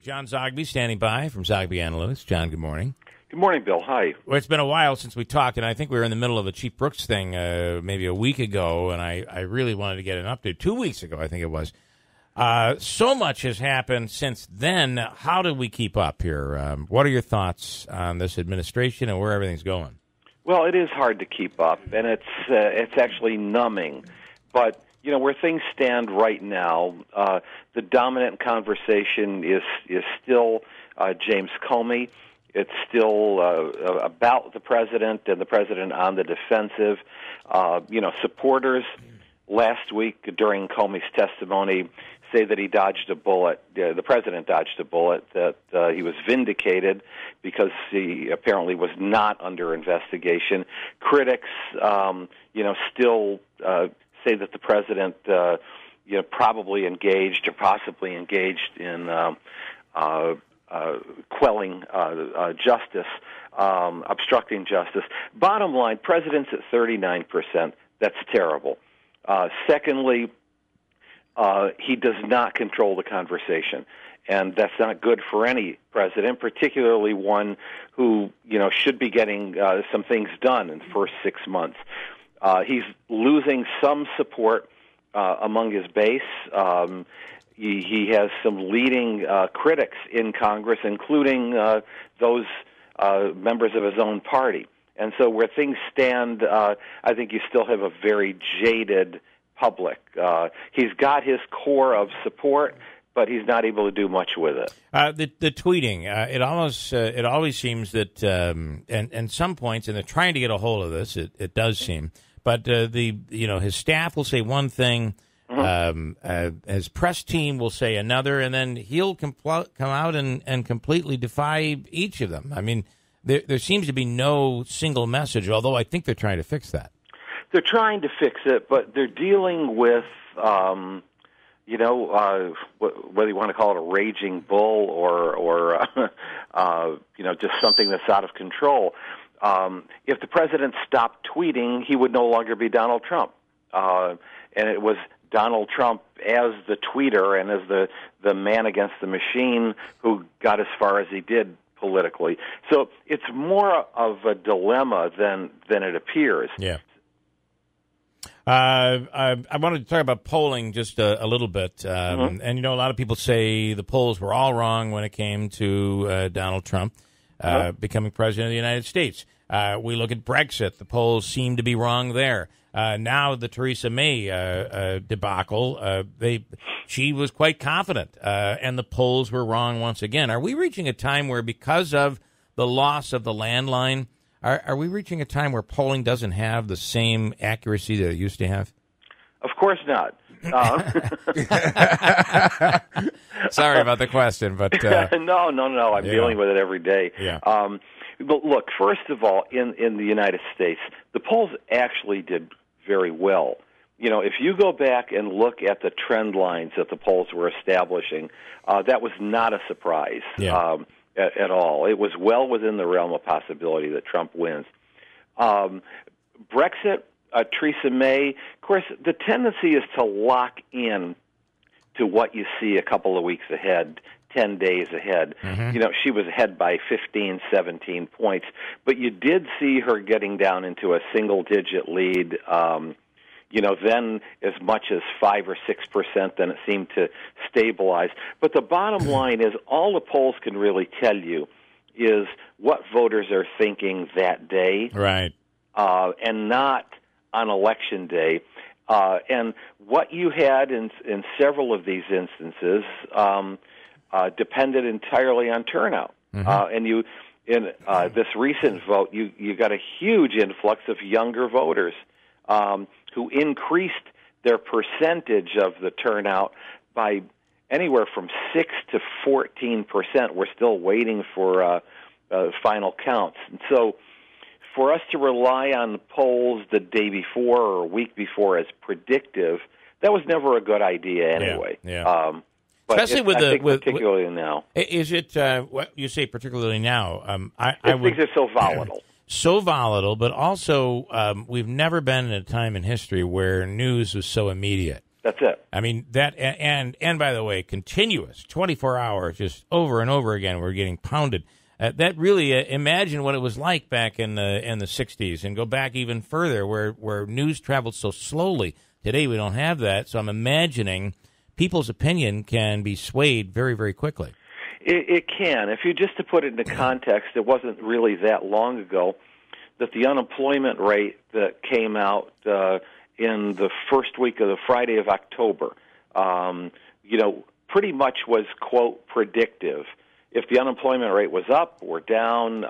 John Zogby standing by from Zogby Analytics. John, good morning. Good morning, Bill. Hi. Well, it's been a while since we talked, and I think we were in the middle of a Chief Brooks thing maybe a week ago, and I really wanted to get an update. 2 weeks ago, I think it was. So much has happened since then. How do we keep up here? What are your thoughts on this administration and where everything's going? Well, it is hard to keep up, and it's actually numbing. But, you know, where things stand right now, the dominant conversation is still James Comey. It's still about the president and the president on the defensive. Supporters last week during Comey's testimony say that he dodged a bullet. The president dodged a bullet, that he was vindicated because he apparently was not under investigation. Critics, still say that the president, probably engaged or possibly engaged in quelling justice, obstructing justice. Bottom line, president's at 39%. That's terrible. Secondly, he does not control the conversation, and that's not good for any president, particularly one who, should be getting some things done in the first 6 months. He's losing some support among his base. He has some leading critics in Congress, including those members of his own party. And so where things stand, I think you still have a very jaded public. He's got his core of support, but he's not able to do much with it. The tweeting, it always seems that, and some points, and they're trying to get a hold of this, it does seem, but his staff will say one thing, his press team will say another, and then he'll come out and completely defy each of them. I mean, there seems to be no single message, although I think they're trying to fix that. They're trying to fix it, but they're dealing with, whether you want to call it a raging bull or just something that's out of control. If the president stopped tweeting, he would no longer be Donald Trump. And it was Donald Trump as the tweeter and as the man against the machine who got as far as he did politically. So it's more of a dilemma than it appears. Yeah. I wanted to talk about polling just a little bit. And, a lot of people say the polls were all wrong when it came to Donald Trump becoming president of the United States. We look at Brexit. The polls seem to be wrong there. Now the Theresa May debacle, she was quite confident, and the polls were wrong once again. Are we reaching a time where, because of the loss of the landline, are we reaching a time where polling doesn't have the same accuracy that it used to have? Of course not. Sorry about the question, but no. I'm dealing with it every day. Yeah. But look, first of all, in the United States, the polls actually did very well. If you go back and look at the trend lines that the polls were establishing, that was not a surprise. Yeah. At all. It was well within the realm of possibility that Trump wins. Brexit, Theresa May, of course, the tendency is to lock in to what you see a couple of weeks ahead, 10 days ahead. She was ahead by 15, 17 points, but you did see her getting down into a single-digit lead, then as much as 5 or 6%, then it seemed to stabilize. But the bottom line is all the polls can really tell you is what voters are thinking that day, right? And not on Election Day. And what you had in several of these instances depended entirely on turnout. And in this recent vote, you got a huge influx of younger voters who increased their percentage of the turnout by anywhere from 6 to 14%. We're still waiting for final counts. And so for us to rely on the polls the day before or a week before as predictive, that was never a good idea anyway. Yeah. But Especially particularly now. Is it, what you say particularly now? Things are so volatile. So volatile, but also we've never been in a time in history where news was so immediate. That's it. I mean, that, and by the way, continuous, 24 hours, just over and over again, we're getting pounded. That really, imagine what it was like back in the 60s, and go back even further, where news traveled so slowly. Today we don't have that, so I'm imagining people's opinion can be swayed very, very quickly. It can. If you just to put it into context, it wasn't really that long ago that the unemployment rate that came out in the first week of the Friday of October, pretty much was, quote, predictive. If the unemployment rate was up or down,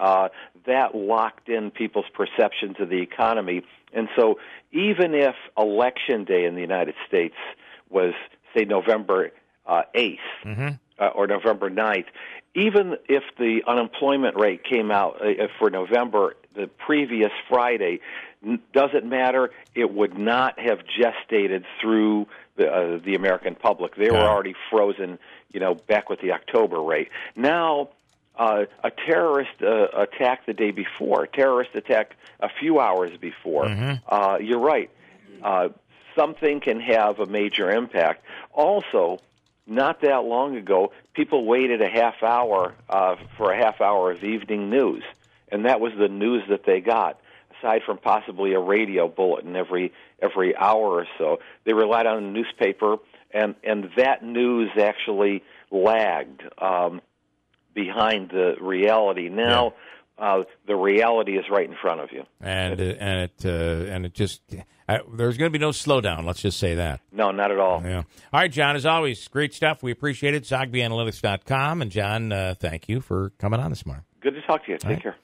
that locked in people's perceptions of the economy. And so even if Election Day in the United States was, say, November 8th or November 9th, even if the unemployment rate came out for November the previous Friday, doesn't matter. It would not have gestated through the American public. They were already frozen, back with the October rate. Now, a terrorist attack the day before, a terrorist attack a few hours before. You're right. Something can have a major impact. Also, not that long ago, people waited a half hour for a half hour of evening news, and that was the news that they got. Aside from possibly a radio bulletin every hour or so, they relied on a newspaper, and that news actually lagged behind the reality. Now, the reality is right in front of you, and it just there's going to be no slowdown. Let's just say that. No, not at all. Yeah. All right, John. As always, great stuff. We appreciate it. ZogbyAnalytics.com. And John, thank you for coming on this morning. Good to talk to you. Take care.